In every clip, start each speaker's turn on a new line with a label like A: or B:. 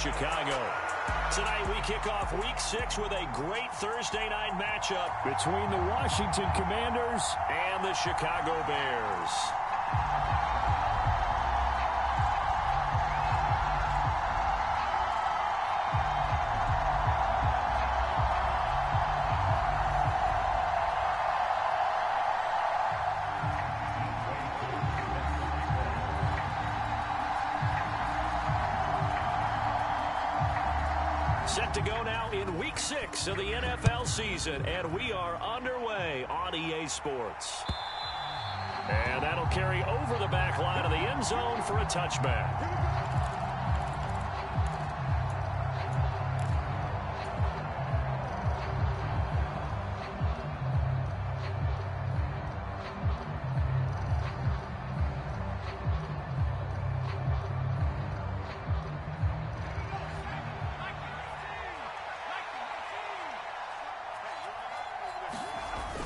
A: Chicago. Tonight we kick off Week 6 with a great Thursday night matchup between the Washington Commanders and the Chicago Bears. Set to go now in Week 6 of the NFL season, and we are underway on EA Sports. And that'll carry over the back line of the end zone for a touchback.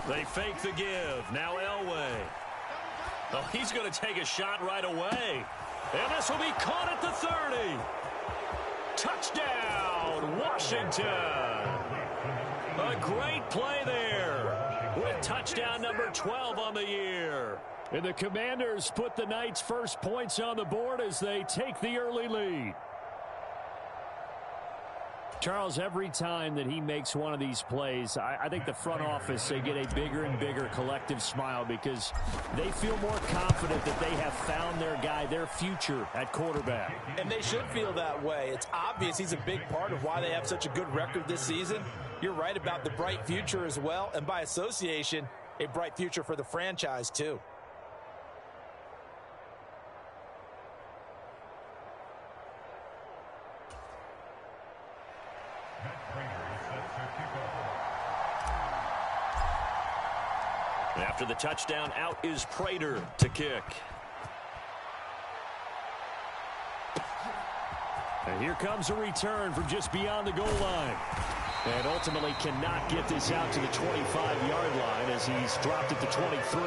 A: They fake the give. Now Elway. Oh, he's going to take a shot right away. And this will be caught at the 30. Touchdown, Washington. A great play there with touchdown number 12 on the year. And the Commanders put the night's first points on the board as they take the early lead. Charles, every time that he makes one of these plays, I think the front office, they get a bigger and bigger collective smile because they feel more confident that they have found their guy, their future at quarterback.
B: And they should feel that way. It's obvious he's a big part of why they have such a good record this season. You're right about the bright future as well, and by association, a bright future for the franchise too.
A: After the touchdown, out is Prater to kick. And here comes a return from just beyond the goal line. And ultimately cannot get this out to the 25-yard line as he's dropped at the 23.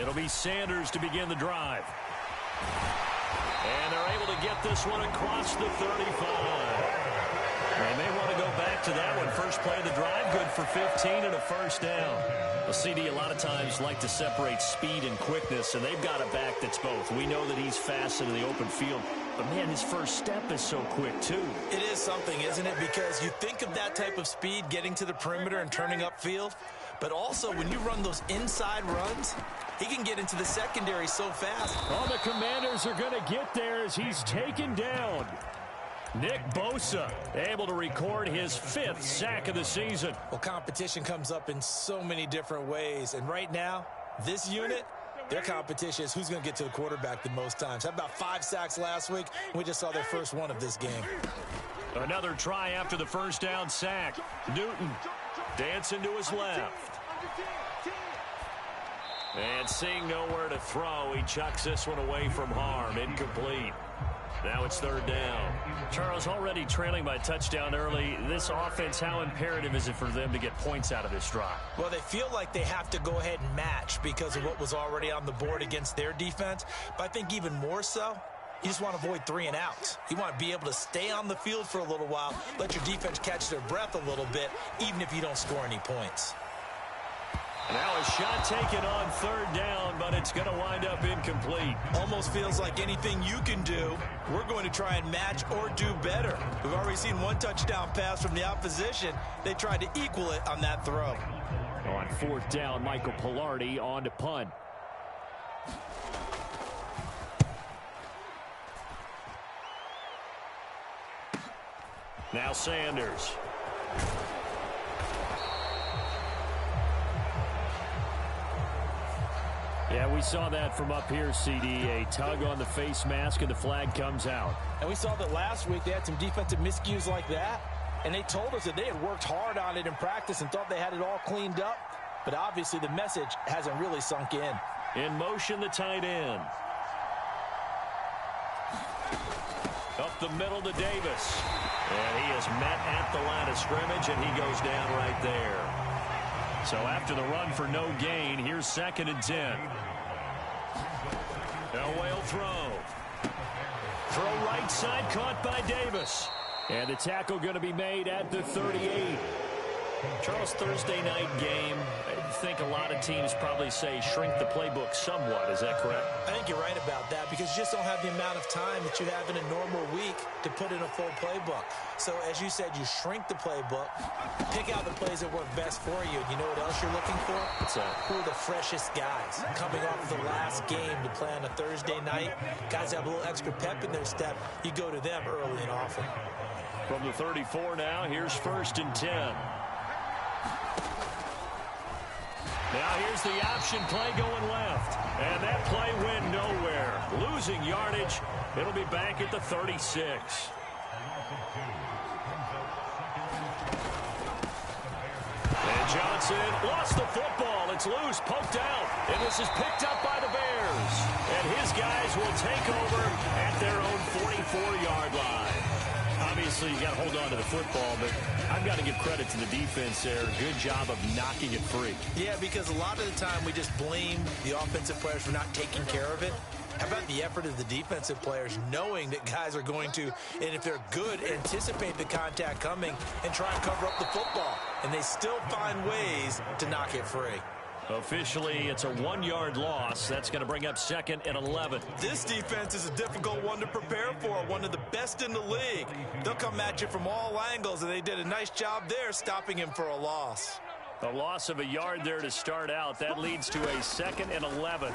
A: It'll be Sanders to begin the drive. And they're able to get this one across the 35. They may want to go back to that one. First play of the drive, good for 15 and a first down. The CD a lot of times like to separate speed and quickness, and they've got a back that's both. We know that he's fast into the open field, but, man, his first step is so quick, too.
B: It is something, isn't it? Because you think of that type of speed getting to the perimeter and turning upfield, but also when you run those inside runs, he can get into the secondary so fast.
A: Oh, the Commanders are going to get there as he's taken down. Nick Bosa able to record his 5th sack of the season.
B: Well, competition comes up in so many different ways, and right now, this unit, their competition is who's going to get to the quarterback the most times. How about 5 sacks last week? We just saw their first one of this game.
A: Another try after the first down sack. Newton dancing to his left. And seeing nowhere to throw, he chucks this one away from harm. Incomplete. Now it's 3rd down. Charles, already trailing by touchdown early. This offense, how imperative is it for them to get points out of this drive?
B: Well, they feel like they have to go ahead and match because of what was already on the board against their defense. But I think even more so, you just want to avoid 3 and outs. You want to be able to stay on the field for a little while, let your defense catch their breath a little bit, even if you don't score any points.
A: Now a shot taken on 3rd down, but it's going to wind up incomplete.
B: Almost feels like anything you can do, we're going to try and match or do better. We've already seen 1 touchdown pass from the opposition. They tried to equal it on that throw.
A: On 4th down, Michael Pilardi on to punt. Now Sanders. Yeah, we saw that from up here, CD. A tug on the face mask, and the flag comes out.
B: And we saw that last week they had some defensive miscues like that. And they told us that they had worked hard on it in practice and thought they had it all cleaned up. But obviously the message hasn't really sunk in.
A: In motion, the tight end. Up the middle to Davis. And he is met at the line of scrimmage, and he goes down right there. So after the run for no gain, here's 2nd and 10. Elway will throw. Throw right side, caught by Davis. And the tackle going to be made at the 38. Charles, Thursday night game, I think a lot of teams probably say shrink the playbook somewhat. Is that correct?
B: I think you're right about that because you just don't have the amount of time that you have in a normal week to put in a full playbook. So, as you said, you shrink the playbook, pick out the plays that work best for you. And you know what else you're looking for?
A: What's that?
B: Who are the freshest guys coming off of the last game to play on a Thursday night? Guys have a little extra pep in their step. You go to them early and often.
A: From the 34 now, here's 1st and 10. Now here's the option play going left. And that play went nowhere. Losing yardage. It'll be back at the 36. And Johnson lost the football. It's loose, poked out. And this is picked up by the Bears. And his guys will take over at their own 44-yard line. Obviously, you got to hold on to the football, but I've got to give credit to the defense there. Good job of knocking it free.
B: Yeah, because a lot of the time we just blame the offensive players for not taking care of it. How about the effort of the defensive players knowing that guys are going to, and if they're good, anticipate the contact coming and try and cover up the football. And they still find ways to knock it free.
A: Officially, it's a 1-yard loss. That's going to bring up 2nd and 11.
B: This defense is a difficult one to prepare for, one of the best in the league. They'll come at you from all angles, and they did a nice job there stopping him for a loss.
A: A loss of a yard there to start out. That leads to a 2nd and 11.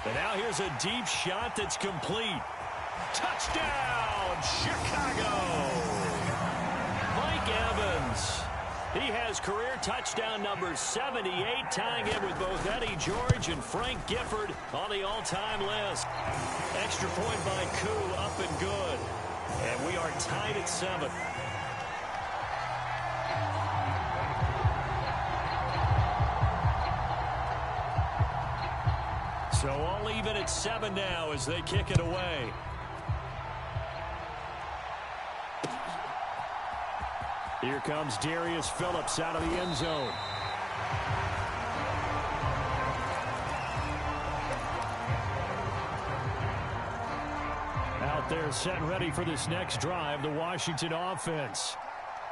A: And now here's a deep shot that's complete. Touchdown, Chicago! Mike Evans. He has career touchdown number 78, tying it with both Eddie George and Frank Gifford on the all-time list. Extra point by Koo, up and good. And we are tied at 7. So all even at 7 now as they kick it away. Here comes Darius Phillips out of the end zone. Out there set and ready for this next drive, the Washington offense.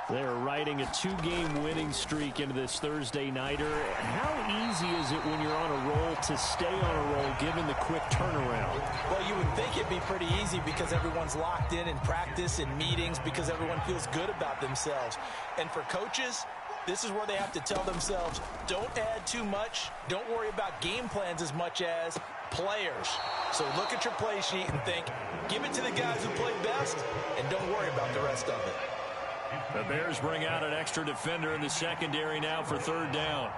A: They're riding a 2-game winning streak into this Thursday nighter. How easy is it when you're on a roll to stay on a roll given the quick turnaround?
B: Well, you would think it'd be pretty easy because everyone's locked in practice and meetings because everyone feels good about themselves. And for coaches, this is where they have to tell themselves, don't add too much. Don't worry about game plans as much as players. So look at your play sheet and think, give it to the guys who play best and don't worry about the rest of it.
A: The Bears bring out an extra defender in the secondary now for 3rd down.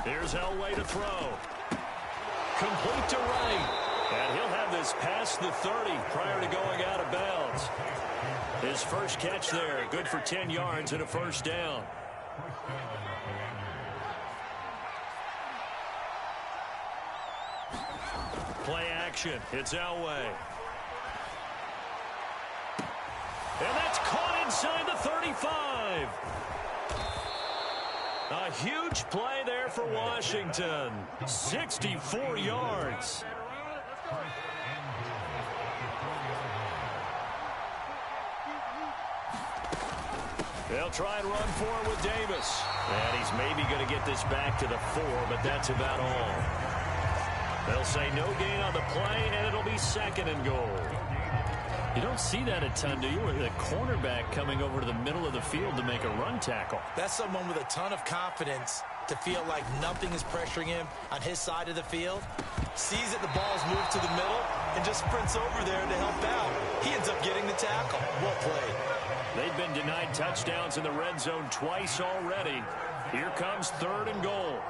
A: Here's Elway to throw. Complete to right. And he'll have this past the 30 prior to going out of bounds. His first catch there, good for 10 yards and a 1st down. Play action. It's Elway. And that's caught inside the 35. A huge play there for Washington. 64 yards. They'll try and run for it with Davis. And he's maybe going to get this back to the 4, but that's about all. They'll say no gain on the play, and it'll be 2nd and goal. You don't see that a ton, do you? With a cornerback coming over to the middle of the field to make a run tackle.
B: That's someone with a ton of confidence to feel like nothing is pressuring him on his side of the field. Sees that the ball's moved to the middle and just sprints over there to help out. He ends up getting the tackle. Well played.
A: They've been denied touchdowns in the red zone twice already. Here comes 3rd and goal.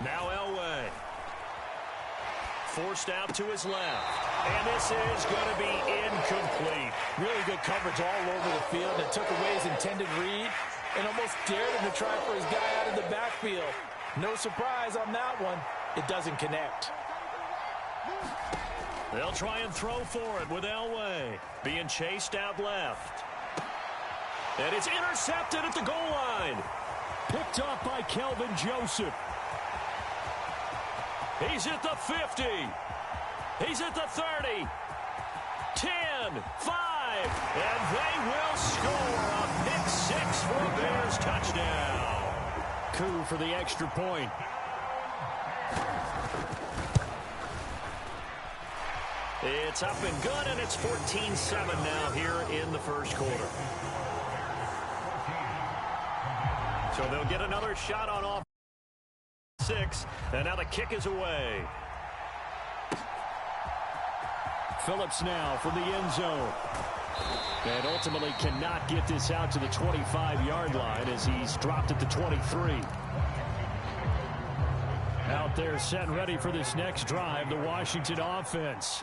A: Now Elway. forced out to his left. And this is going to be incomplete.
B: Really good coverage all over the field. It took away his intended read and almost dared him to try for his guy out of the backfield. No surprise on that one. It doesn't connect.
A: They'll try and throw for it with Elway. Being chased out left. And it's intercepted at the goal line. Picked up by Kelvin Joseph. He's at the 50. He's at the 30. 10, 5. And they will score a pick six for a Bears touchdown. Coup for the extra point. It's up and good, and it's 14-7 now here in the first quarter. So they'll get another shot on off 6, and now the kick is away. Phillips now from the end zone. And ultimately cannot get this out to the 25-yard line as he's dropped at the 23. Out there set and ready for this next drive, the Washington offense.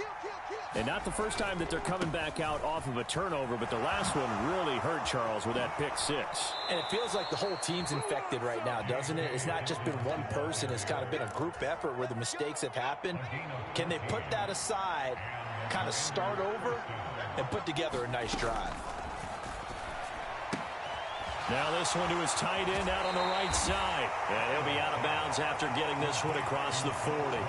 A: And not the first time that they're coming back out off of a turnover, but the last one really hurt Charles with that pick six.
B: And it feels like the whole team's infected right now, doesn't it? It's not just been one person. It's kind of been a group effort where the mistakes have happened. Can they put that aside, kind of start over, and put together a nice drive?
A: Now this one to his tight end out on the right side. And he'll be out of bounds after getting this one across the 40.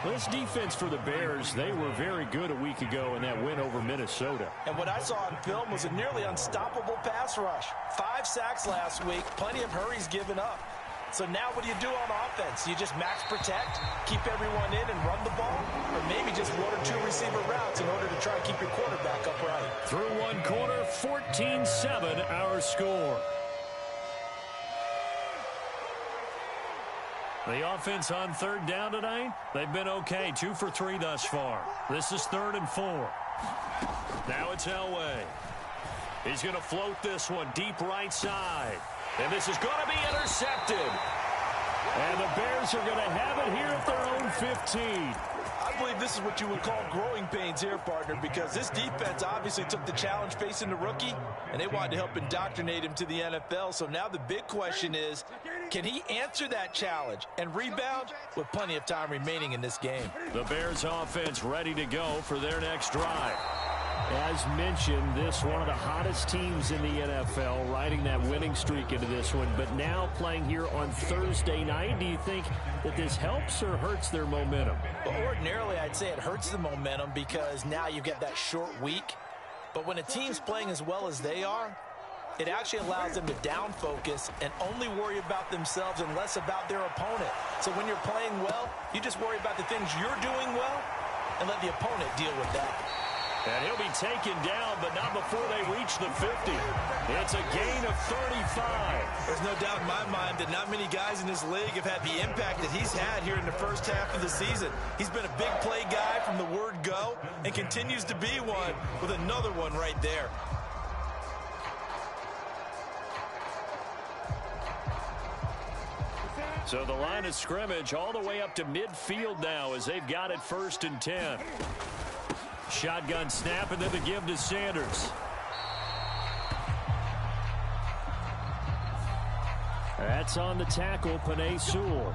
A: This defense for the Bears, they were very good a week ago in that win over Minnesota.
B: And what I saw on film was a nearly unstoppable pass rush. 5 sacks last week, plenty of hurries given up. So now what do you do on offense? You just max protect, keep everyone in and run the ball? Or maybe just 1 or 2 receiver routes in order to try and keep your quarterback upright?
A: Through one quarter, 14-7 our score. The offense on third down tonight, they've been okay. 2 for 3 thus far. This is 3rd and 4. Now it's Elway. He's going to float this one deep right side. And this is going to be intercepted. And the Bears are going to have it here at their own 15.
B: I believe this is what you would call growing pains here, partner, because this defense obviously took the challenge facing the rookie, and they wanted to help indoctrinate him to the NFL. So now the big question is, can he answer that challenge and rebound with plenty of time remaining in this game?
A: The Bears offense ready to go for their next drive.
C: As mentioned, this one of the hottest teams in the NFL, riding that winning streak into this one, but now playing here on Thursday night. Do you think that this helps or hurts their momentum?
B: Well, ordinarily, I'd say it hurts the momentum because now you get that short week. But when a team's playing as well as they are, it actually allows them to down focus and only worry about themselves and less about their opponent. So when you're playing well, you just worry about the things you're doing well and let the opponent deal with that.
A: And he'll be taken down, but not before they reach the 50. It's a gain of 35.
B: There's no doubt in my mind that not many guys in this league have had the impact that he's had here in the first half of the season. He's been a big play guy from the word go and continues to be one with another one right there.
A: So the line of scrimmage all the way up to midfield now as they've got it 1st and 10. Shotgun snap and then the give to Sanders.
C: That's on the tackle, Penei Sewell.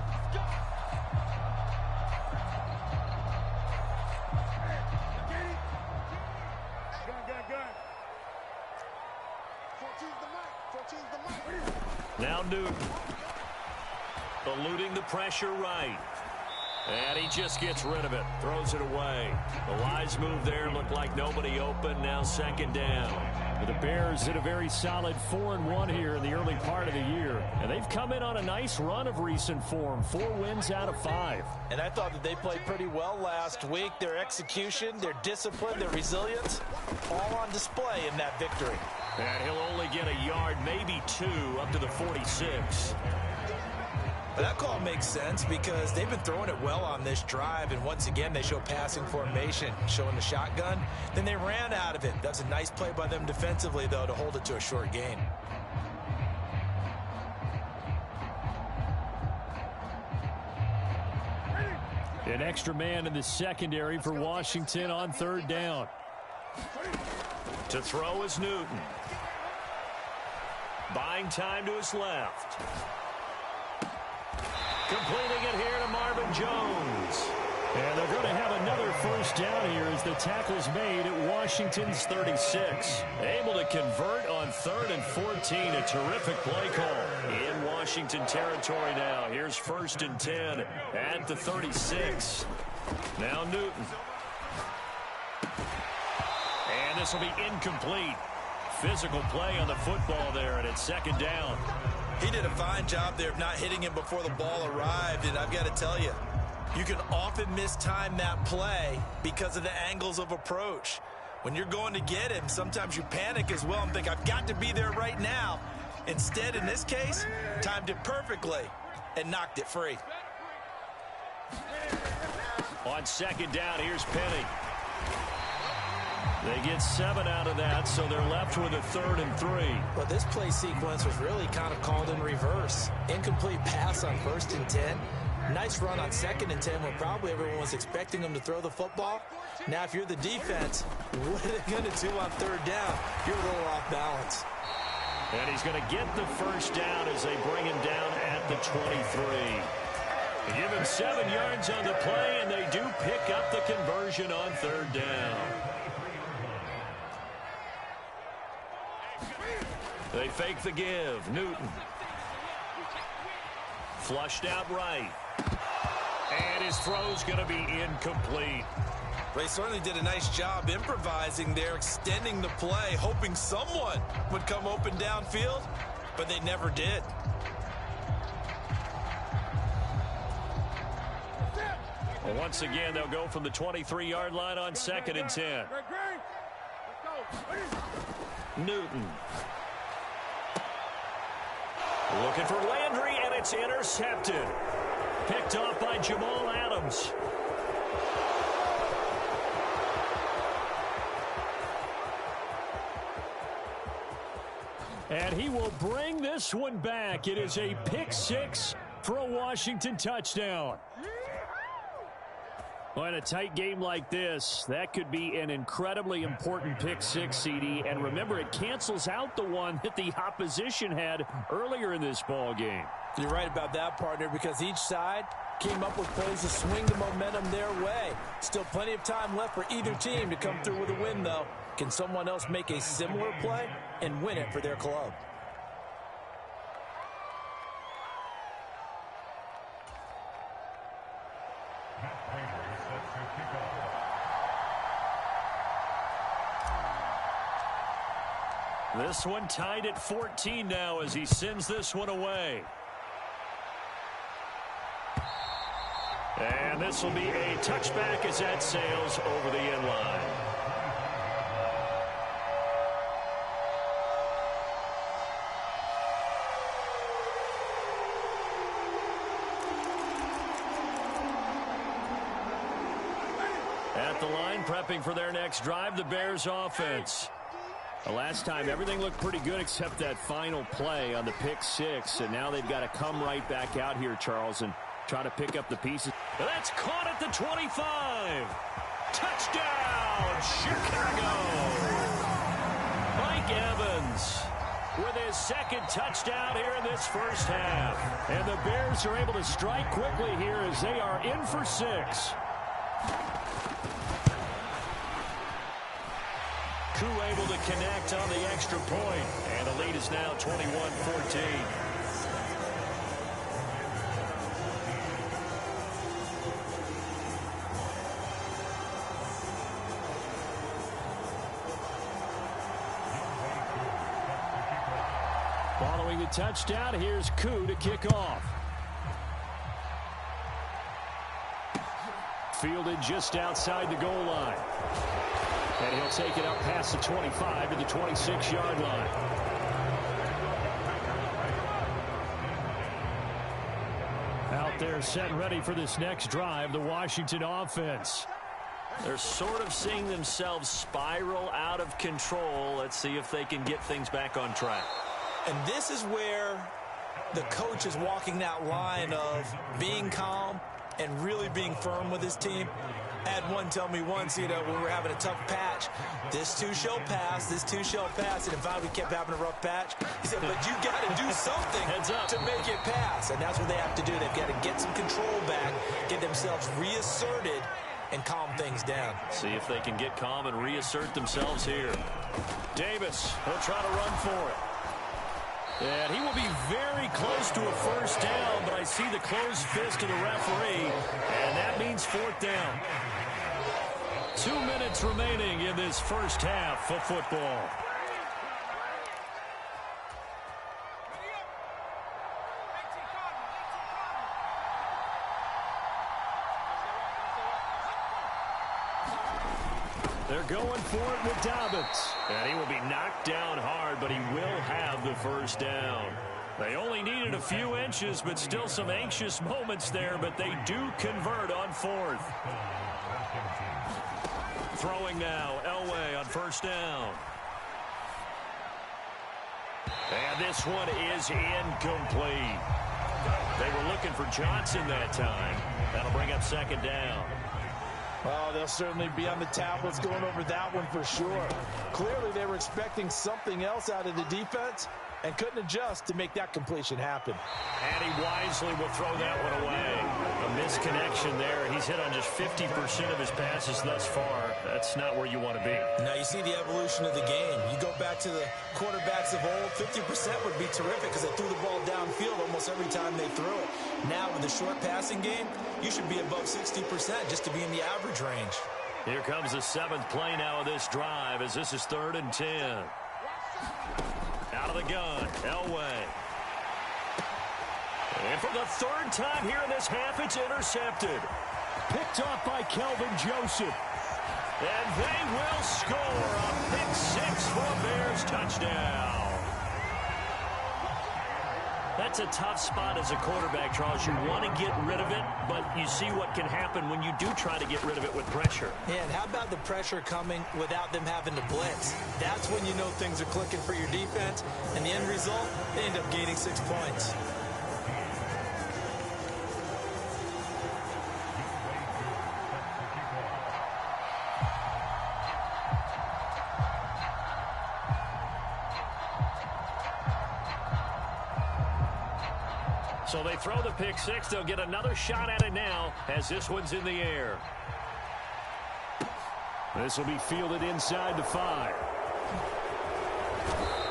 A: Now Newton. Eluding the pressure right. And he just gets rid of it. Throws it away. The wise move there looked like nobody open. Now 2nd down.
C: The Bears did a very solid 4-1 here in the early part of the year. And they've come in on a nice run of recent form. 4 wins out of 5.
B: And I thought that they played pretty well last week. Their execution, their discipline, their resilience, all on display in that victory.
A: And he'll only get a yard, maybe 2, up to the 46.
B: But that call makes sense because they've been throwing it well on this drive, and once again they show passing formation, showing the shotgun. Then they ran out of it. That's a nice play by them defensively, though, to hold it to a short gain.
C: An extra man in the secondary for Washington on third down.
A: To throw is Newton. Buying time to his left. Completing it here to Marvin Jones.
C: And they're going to have another first down here as the tackle's made at Washington's 36.
A: Able to convert on 3rd and 14. A terrific play call in Washington territory now. Here's 1st and 10 at the 36. Now Newton. And this will be incomplete. Physical play on the football there, and it's 2nd down.
B: He did a fine job there of not hitting him before the ball arrived, and I've got to tell you, you can often mistime that play because of the angles of approach. When you're going to get him, sometimes you panic as well and think, I've got to be there right now. Instead, in this case, timed it perfectly and knocked it free.
A: On 2nd down, here's Penny. They get 7 out of that, so they're left with a 3rd and 3.
B: Well, this play sequence was really kind of called in reverse. Incomplete pass on 1st and 10. Nice run on 2nd and 10 when probably everyone was expecting them to throw the football. Now, if you're the defense, what are they going to do on 3rd down? You're a little off balance.
A: And he's going to get the first down as they bring him down at the 23. They give him 7 yards on the play, and they do pick up the conversion on 3rd down. They fake the give. Newton. Flushed out right. And his throw's going to be incomplete.
B: They certainly did a nice job improvising there, extending the play, hoping someone would come open downfield, but they never did.
A: Well, once again, they'll go from the 23-yard line on 2nd and 10. Newton. Looking for Landry, and it's intercepted. Picked off by Jamal Adams.
C: And he will bring this one back. It is a pick 6 for a Washington touchdown. Well, in a tight game like this, that could be an incredibly important pick 6, CD. And remember, it cancels out the one that the opposition had earlier in this ball game.
B: You're right about that, partner, because each side came up with plays to swing the momentum their way. Still plenty of time left for either team to come through with a win, though. Can someone else make a similar play and win it for their club?
A: This one tied at 14 now as he sends this one away. And this will be a touchback as that sails over the end line. At the line, prepping for their next drive, the Bears offense. The last time, everything looked pretty good except that final play on the pick 6. And now they've got to come right back out here, Charles, and try to pick up the pieces. That's caught at the 25. Touchdown, Chicago. Mike Evans with his 2nd touchdown here in this first half.
C: And the Bears are able to strike quickly here as they are in for 6.
A: Koo able to connect on the extra point, and the lead is now 21-14.
C: Following the touchdown, here's Koo to kick off. Fielded just outside the goal line. And he'll take it up past the 25 to the 26-yard line. Out there set and ready for this next drive, the Washington offense.
A: They're sort of seeing themselves spiral out of control. Let's see if they can get things back on track.
B: And this is where the coach is walking that line of being calm and really being firm with his team. I had one tell me once, when we were having a tough patch, this too shall pass, this too shall pass. And if we kept having a rough patch, he said, but you got to do something to make it pass. And that's what they have to do. They've got to get some control back, get themselves reasserted, and calm things down.
A: See if they can get calm and reassert themselves here. Davis, he'll try to run for it. And he will be very close to a first down, but I see the closed fist of the referee, and that means fourth down. 2 minutes remaining in this first half of football. They're going for it with Dobbins. And he will be knocked down hard, but he will have the first down. They only needed a few inches, but still some anxious moments there, but they do convert on fourth. Throwing now, Elway on first down. And this one is incomplete. They were looking for Johnson that time. That'll bring up second down.
D: Oh, they'll certainly be on the tablets going over that one for sure. Clearly, they were expecting something else out of the defense and couldn't adjust to make that completion happen.
A: And he wisely will throw that one away. A misconnection there. He's hit on just 50% of his passes thus far. That's not where you want to be.
B: Now, you see the evolution of the game. You go back to the quarterbacks of old, 50% would be terrific because they threw the ball downfield almost every time they threw it. Now, with the short passing game, you should be above 60% just to be in the average range.
A: Here comes the seventh play now of this drive as this is 3rd and 10. Out of the gun, Elway. And for the third time here in this half, it's intercepted.
C: Picked off by Kelvin Joseph.
A: And they will score a pick six for a Bears touchdown. That's a tough spot as a quarterback, Charles. You want to get rid of it, but you see what can happen when you do try to get rid of it with pressure.
B: Yeah, and how about the pressure coming without them having to blitz? That's when you know things are clicking for your defense, and the end result, they end up gaining 6 points.
A: So they throw the pick six. They'll get another shot at it now as this one's in the air.
C: This will be fielded inside the 5.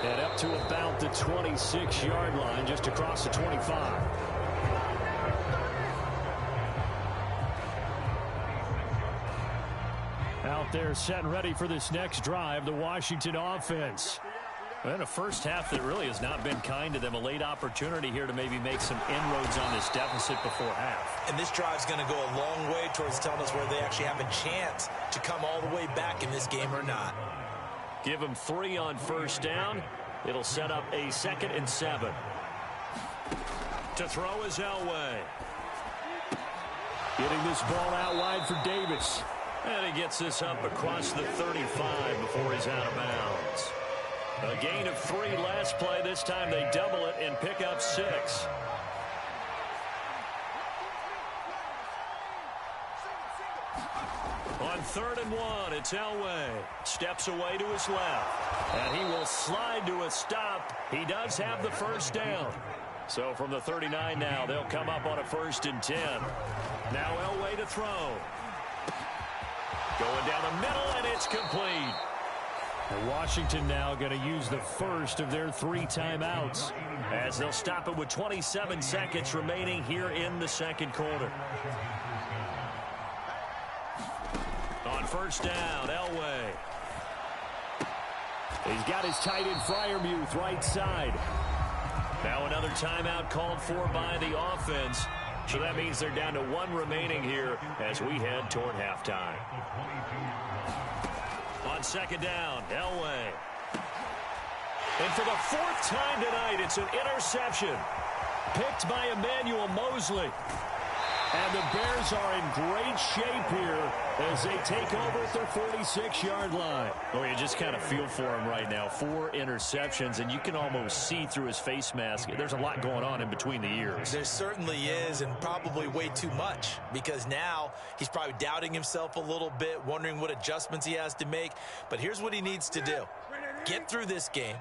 C: And up to about the 26-yard line, just across the 25. Out there set and ready for this next drive, the Washington offense.
A: And a first half that really has not been kind to them. A late opportunity here to maybe make some inroads on this deficit before half.
B: And this drive's going to go a long way towards telling us whether they actually have a chance to come all the way back in this game or not.
A: Give them 3 on first down. It'll set up a 2nd and 7. To throw is Elway.
C: Getting this ball out wide for Davis.
A: And he gets this up across the 35 before he's out of bounds. A gain of 3 last play. This time they double it and pick up 6. On 3rd and 1, it's Elway. Steps away to his left. And he will slide to a stop. He does have the first down. So from the 39 now, they'll come up on a 1st and 10. Now Elway to throw. Going down the middle, and it's complete.
C: And Washington now going to use the first of their 3 timeouts,
A: as they'll stop it with 27 seconds remaining here in the second quarter. On first down, Elway.
C: He's got his tight end Freiermuth right side.
A: Now another timeout called for by the offense. So that means they're down to 1 remaining here as we head toward halftime. On second down, Elway. And for the 4th time tonight, it's an interception. Picked by Emmanuel Mosley.
C: And the Bears are in great shape here as they take over at their 46-yard line.
A: Oh, you just kind of feel for him right now. 4 interceptions, and you can almost see through his face mask. There's a lot going on in between the ears.
B: There certainly is, and probably way too much, because now he's probably doubting himself a little bit, wondering what adjustments he has to make. But here's what he needs to do. Get through this game.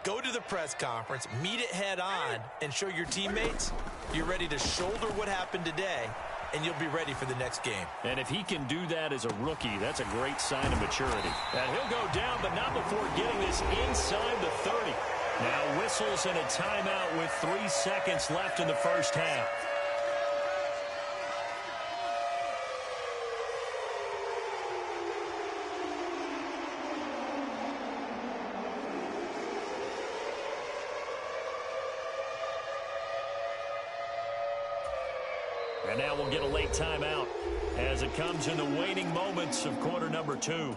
B: Go to the press conference, meet it head on, and show your teammates you're ready to shoulder what happened today, and you'll be ready for the next game.
A: And if he can do that as a rookie, that's a great sign of maturity. And he'll go down, but not before getting this inside the 30. Now whistles and a timeout with 3 seconds left in the first half. And now we'll get a late timeout as it comes in the waning moments of quarter number 2.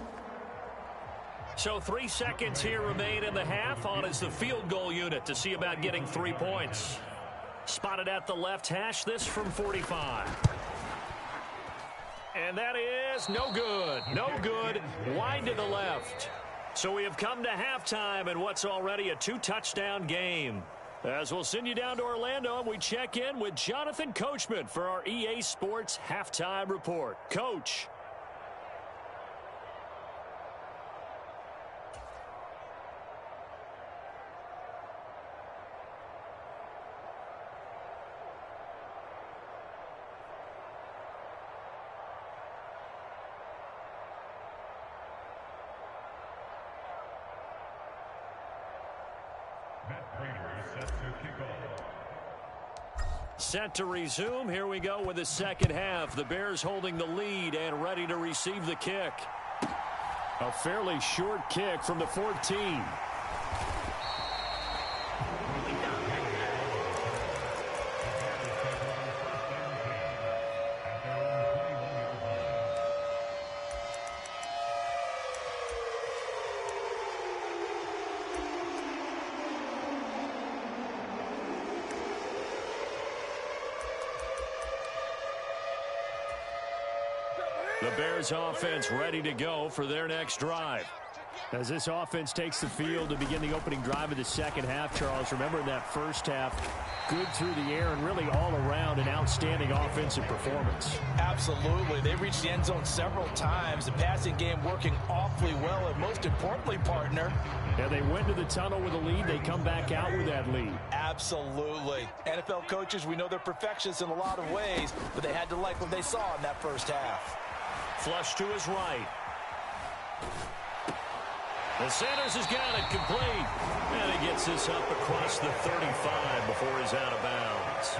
A: So 3 seconds here remain in the half. On is the field goal unit to see about getting 3 points. Spotted at the left hash, this from 45. And that is no good. No good. Wide to the left. So we have come to halftime in what's already a 2-touchdown game. As we'll send you down to Orlando, and we check in with Jonathan Coachman for our EA Sports Halftime Report. Coach. Set to resume. Here we go with the second half. The Bears holding the lead and ready to receive the kick.
C: A fairly short kick from the 14.
A: The Bears offense ready to go for their next drive.
C: As this offense takes the field to begin the opening drive of the second half, Charles, remember in that first half, good through the air and really all around an outstanding offensive performance.
D: Absolutely. They reached the end zone several times. The passing game working awfully well, and most importantly, partner.
C: Yeah, they went to the tunnel with a lead. They come back out with that lead.
D: Absolutely. NFL coaches, we know they're perfectionists in a lot of ways, but they had to like what they saw in that first half.
A: Flush to his right. The Sanders has got it complete. And he gets this up across the 35 before he's out of bounds.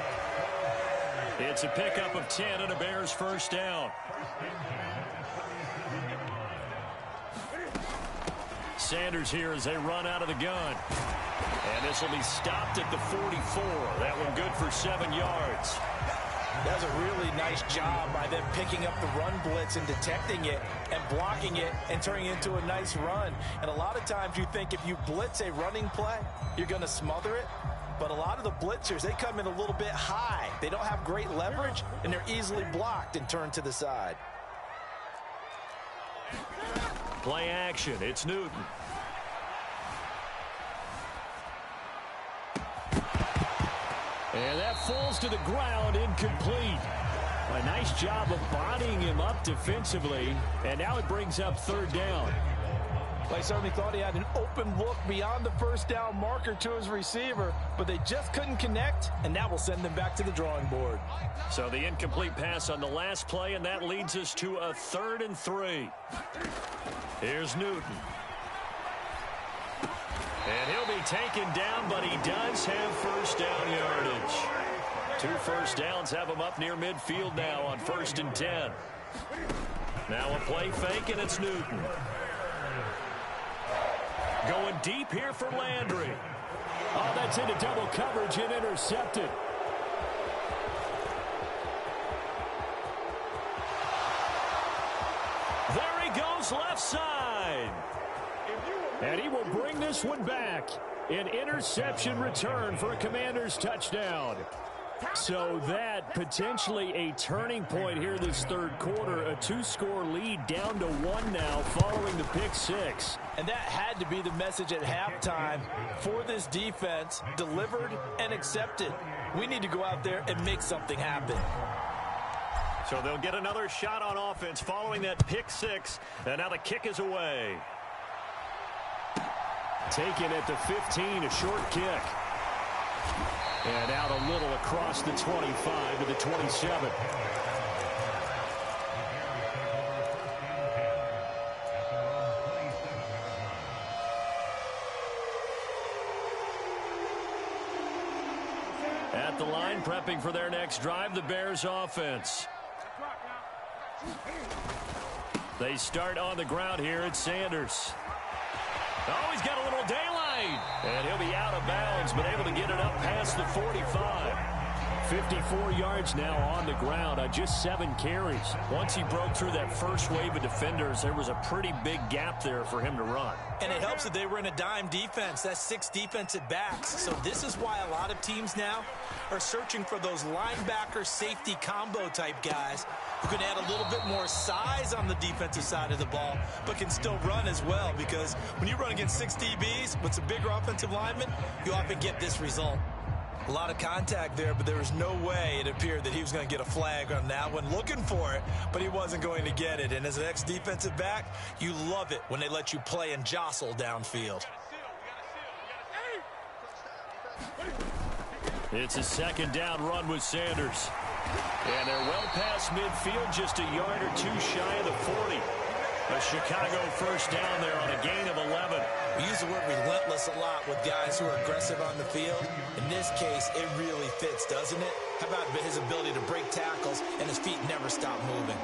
A: It's a pickup of 10 and a Bears first down. Sanders here as they run out of the gun. And this will be stopped at the 44. That one good for 7 yards.
B: That was a really nice job by them picking up the run blitz and detecting it and blocking it and turning it into a nice run. And a lot of times you think if you blitz a running play, you're going to smother it. But a lot of the blitzers, they come in a little bit high. They don't have great leverage, and they're easily blocked and turned to the side.
A: Play action. It's Newton.
C: And that falls to the ground, incomplete. A nice job of bodying him up defensively, and now it brings up third down.
D: They certainly thought he had an open look beyond the first down marker to his receiver, but they just couldn't connect, and that will send them back to the drawing board.
A: So the incomplete pass on the last play, and that leads us to a 3rd and 3. Here's Newton. And he'll be taken down, but he does have first down yardage. 2 first downs have him up near midfield now on 1st and 10. Now a play fake, and it's Newton. Going deep here for Landry.
C: Oh, that's into double coverage and intercepted.
A: There he goes left side.
C: And he will bring this one back. An interception return for a Commanders touchdown. So that potentially a turning point here this third quarter. A 2-score lead down to 1 now following the pick six.
D: And that had to be the message at halftime for this defense. Delivered and accepted. We need to go out there and make something happen.
A: So they'll get another shot on offense following that pick six. And now the kick is away.
C: Taken at the 15, a short kick. And out a little across the 25 to the 27. At the line, prepping for their next drive, the Bears offense. They start on the ground here at Sanders. Oh, he's got a little daylight. And he'll be out of bounds, but able to get it up past the 45. 54 yards now on the ground on just 7 carries. Once he broke through that first wave of defenders, there was a pretty big gap there for him to run.
B: And it helps that they were in a dime defense. That's 6 defensive backs. So this is why a lot of teams now are searching for those linebacker safety combo type guys who can add a little bit more size on the defensive side of the ball, but can still run as well, because when you run against 6 DBs with some bigger offensive linemen, you often get this result. A lot of contact there, but there was no way it appeared that he was going to get a flag on that one. Looking for it, but he wasn't going to get it. And as an ex-defensive back, you love it when they let you play and jostle downfield.
C: It's a second down run with Sanders. And they're well past midfield, just a yard or 2 shy of the 40. A Chicago first down there on a gain of 11.
B: We use the word relentless a lot with guys who are aggressive on the field. In this case, it really fits, doesn't it? How about his ability to break tackles and his feet never stop moving?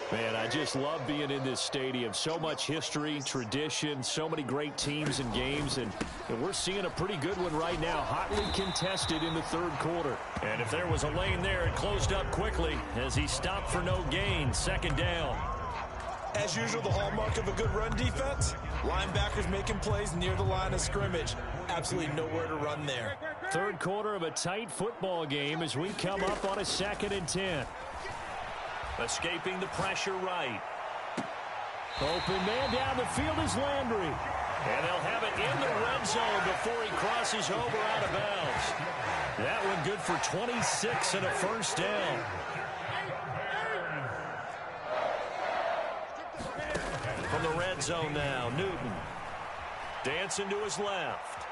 C: Man, I just love being in this stadium. So much history, tradition, so many great teams and games, and we're seeing a pretty good one right now, hotly contested in the third quarter.
A: And if there was a lane there, it closed up quickly as he stopped for no gain. Second down.
B: As usual, the hallmark of a good run defense, linebackers making plays near the line of scrimmage. Absolutely nowhere to run there.
C: Third quarter of a tight football game as we come up on a 2nd and 10.
A: Escaping the pressure right.
C: Open man down the field is Landry.
A: And they'll have it in the red zone before he crosses over out of bounds. That one good for 26 and a first down. From the red zone now, Newton. Dancing to his left.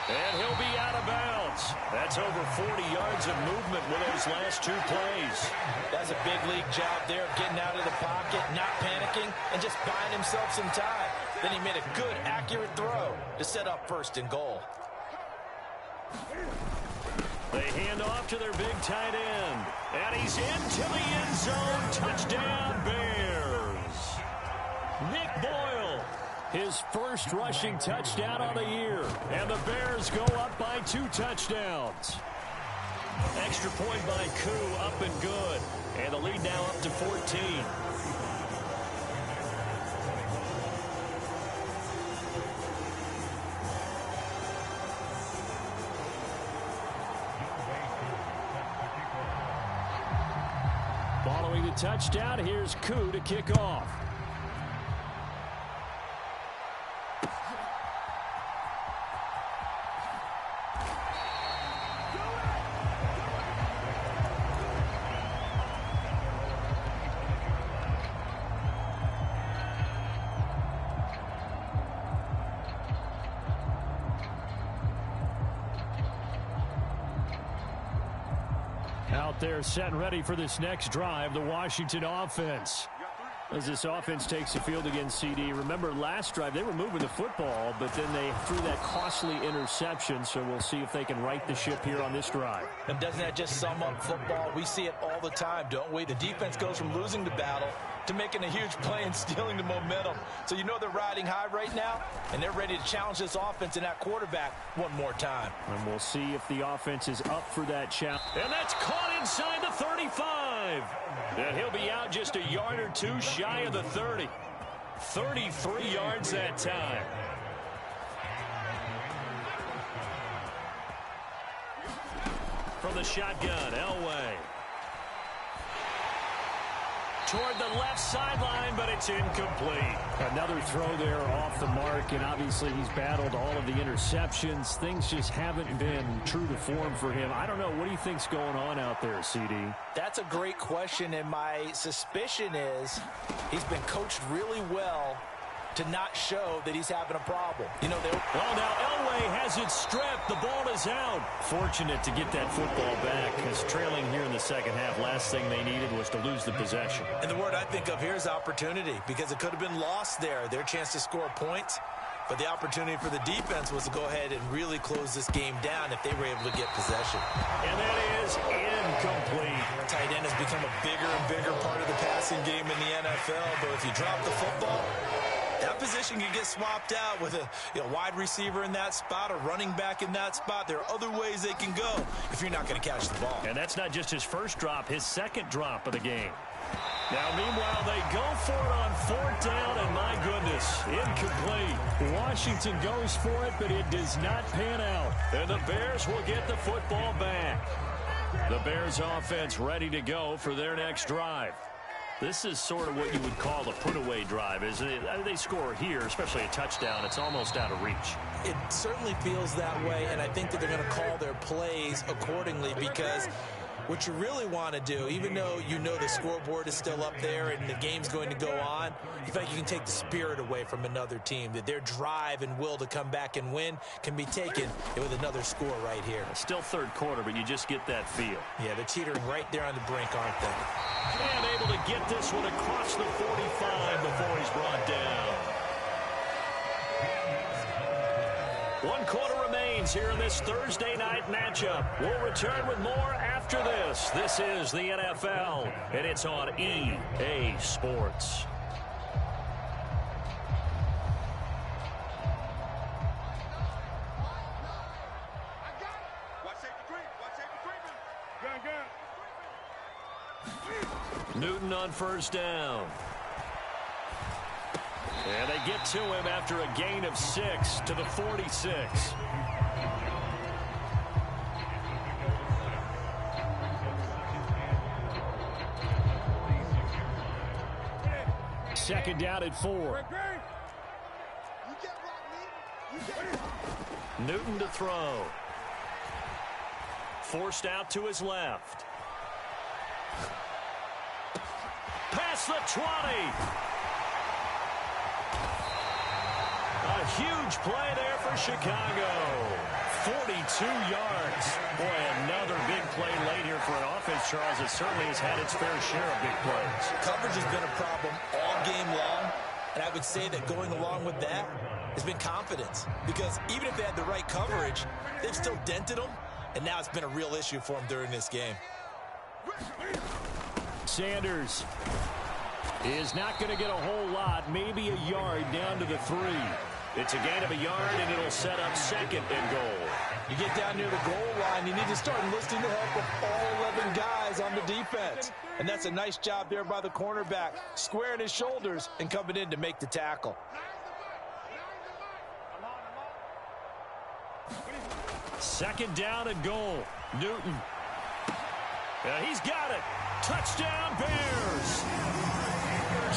A: And he'll be out of bounds. That's over 40 yards of movement with those last 2 plays.
B: That's a big league job there of getting out of the pocket, not panicking, and just buying himself some time. Then he made a good, accurate throw to set up 1st and goal.
A: They hand off to their big tight end. And he's into the end zone. Touchdown, Bears. Nick Boyle.
C: His first rushing touchdown on the year. And the Bears go up by 2 touchdowns.
A: Extra point by Koo, up and good. And the lead now up to 14.
C: Following the touchdown, here's Koo to kick off. Out there set and ready for this next drive, the Washington offense. As this offense takes the field against CD. Remember, last drive, they were moving the football, but then they threw that costly interception, so we'll see if they can right the ship here on this drive.
B: And doesn't that just sum up football? We see it all the time, don't we? The defense goes from losing the battle to making a huge play and stealing the momentum. So you know they're riding high right now, and they're ready to challenge this offense and that quarterback one more time.
C: And we'll see if the offense is up for that challenge.
A: And that's caught inside the 35. And he'll be out just a yard or 2 shy of the 30. 33 yards that time. from the shotgun. Elway. Toward the left sideline, but it's incomplete.
C: Another throw there off the mark, and obviously he's battled all of the interceptions. Things just haven't been true to form for him. I don't know. What do you think's going on out there, CD?
B: That's a great question, and my suspicion is he's been coached really well to not show that he's having a problem. You know,
A: well, now Elway has it stripped. The ball is out. Fortunate to get that football back, because trailing here in the second half, last thing they needed was to lose the possession.
B: And the word I think of here is opportunity, because it could have been lost there, their chance to score points. But the opportunity for the defense was to go ahead and really close this game down if they were able to get possession.
A: And that is incomplete.
B: Tight end has become a bigger and bigger part of the passing game in the NFL, but if you drop the football, that position can get swapped out with a wide receiver in that spot, a running back in that spot. There are other ways they can go if you're not going to catch the ball.
A: And that's not just his first drop, his second drop of the game. Now, meanwhile, they go for it on fourth down, and my goodness, incomplete. Washington goes for it, but it does not pan out. And the Bears will get the football back. The Bears offense ready to go for their next drive. This is sort of what you would call a put-away drive, isn't it? They score here, especially a touchdown. It's almost out of reach.
B: It certainly feels that way, and I think that they're going to call their plays accordingly, because what you really want to do, even though you know the scoreboard is still up there and the game's going to go on, you feel like you can take the spirit away from another team, that their drive and will to come back and win can be taken with another score right here.
A: Still third quarter, but you just get that feel.
B: Yeah, they're teetering right there on the brink, aren't they?
A: And able to get this one across the 45 before he's brought down. 1 quarter remains here in this Thursday night matchup. We'll return with more after this. This is the NFL, and it's on EA Sports. Newton on first down. And they get to him after a gain of 6 to the 46. Second down at 4. Newton to throw. Forced out to his left. Past the 20. A huge play there for Chicago. 42 yards. Boy, another big play late here for an offense, Charles, that certainly has had its fair share of big plays.
B: Coverage has been a problem all game long, and I would say that going along with that has been confidence, because even if they had the right coverage, they've still dented them, and now it's been a real issue for them during this game.
C: Sanders is not going to get a whole lot, maybe a yard down to the 3.
A: It's a gain of a yard, and it'll set up second and goal.
D: You get down near the goal line, you need to start enlisting the help of all 11 guys on the defense. And that's a nice job there by the cornerback, squaring his shoulders and coming in to make the tackle.
A: Second down and goal. Newton. He's got it. Touchdown, Bears.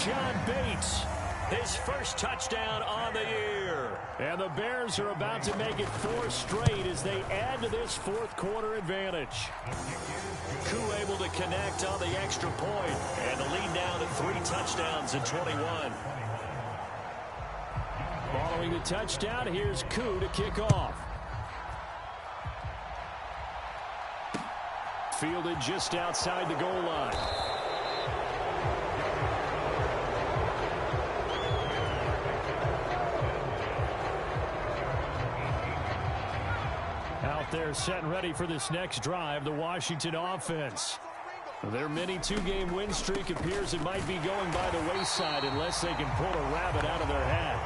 A: John Bates, his first touchdown on the year.
C: And the Bears are about to make it 4 straight as they add to this fourth quarter advantage.
A: Koo able to connect on the extra point, and the lead down to 3 touchdowns in 21.
C: Following the touchdown, here's Koo to kick off. Fielded just outside the goal line. Out there set and ready for this next drive, the Washington offense. Their mini 2-game win streak appears it might be going by the wayside unless they can pull a rabbit out of their hat.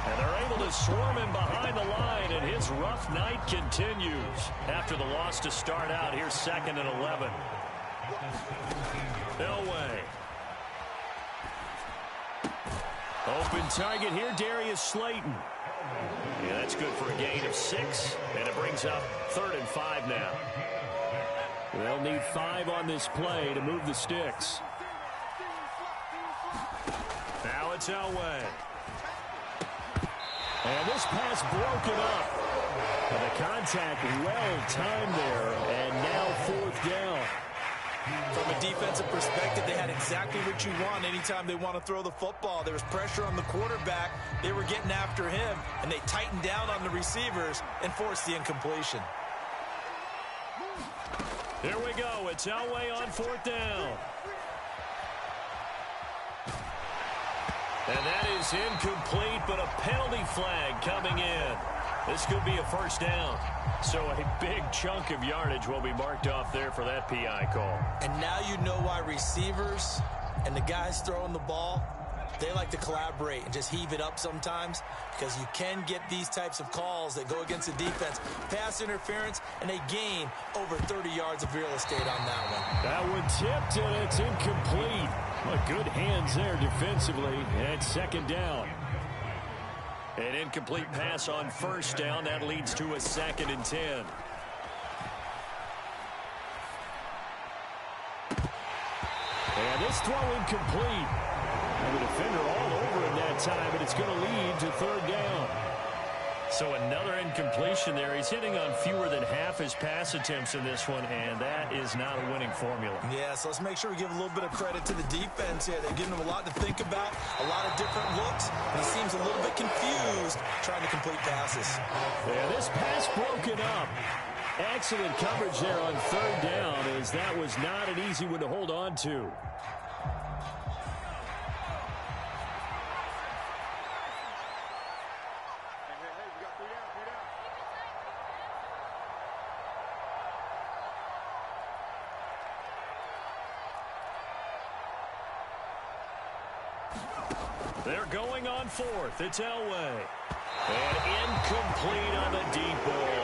A: And they're able to swarm him behind the line, and his rough night continues. After the loss to start out, here's 2nd and 11. Elway. Open target here, Darius Slayton. Yeah, that's good for a gain of 6, and it brings up 3rd and 5 now.
C: They'll need 5 on this play to move the sticks.
A: Now it's Elway.
C: And this pass broken up. And the contact well timed there. And now 4th down.
B: From a defensive perspective, they had exactly what you want anytime they want to throw the football. There was pressure on the quarterback. They were getting after him, and they tightened down on the receivers and forced the incompletion.
A: Here we go. It's Elway on 4th down. And that is incomplete, but a penalty flag coming in. This could be a 1st down. So a big chunk of yardage will be marked off there for that PI call.
B: And now you know why receivers and the guys throwing the ball, they like to collaborate and just heave it up sometimes, because you can get these types of calls that go against the defense. Pass interference, and they gain over 30 yards of real estate on that one.
C: That one tipped, and it's incomplete. Well, good hands there defensively, and 2nd down.
A: An incomplete pass on 1st down. That leads to a 2nd and 10.
C: And this throw incomplete. And the defender all over him that time, but it's going to lead to 3rd down.
A: So another incompletion there. He's hitting on fewer than half his pass attempts in this one, and that is not a winning formula.
B: Yeah, so let's make sure we give a little bit of credit to the defense here. They're giving him a lot to think about, a lot of different looks, and he seems a little bit confused trying to complete passes.
C: Yeah, this pass broken up. Excellent coverage there on 3rd down, as that was not an easy one to hold on to.
A: They're going on 4th. It's Elway. And incomplete on the deep ball.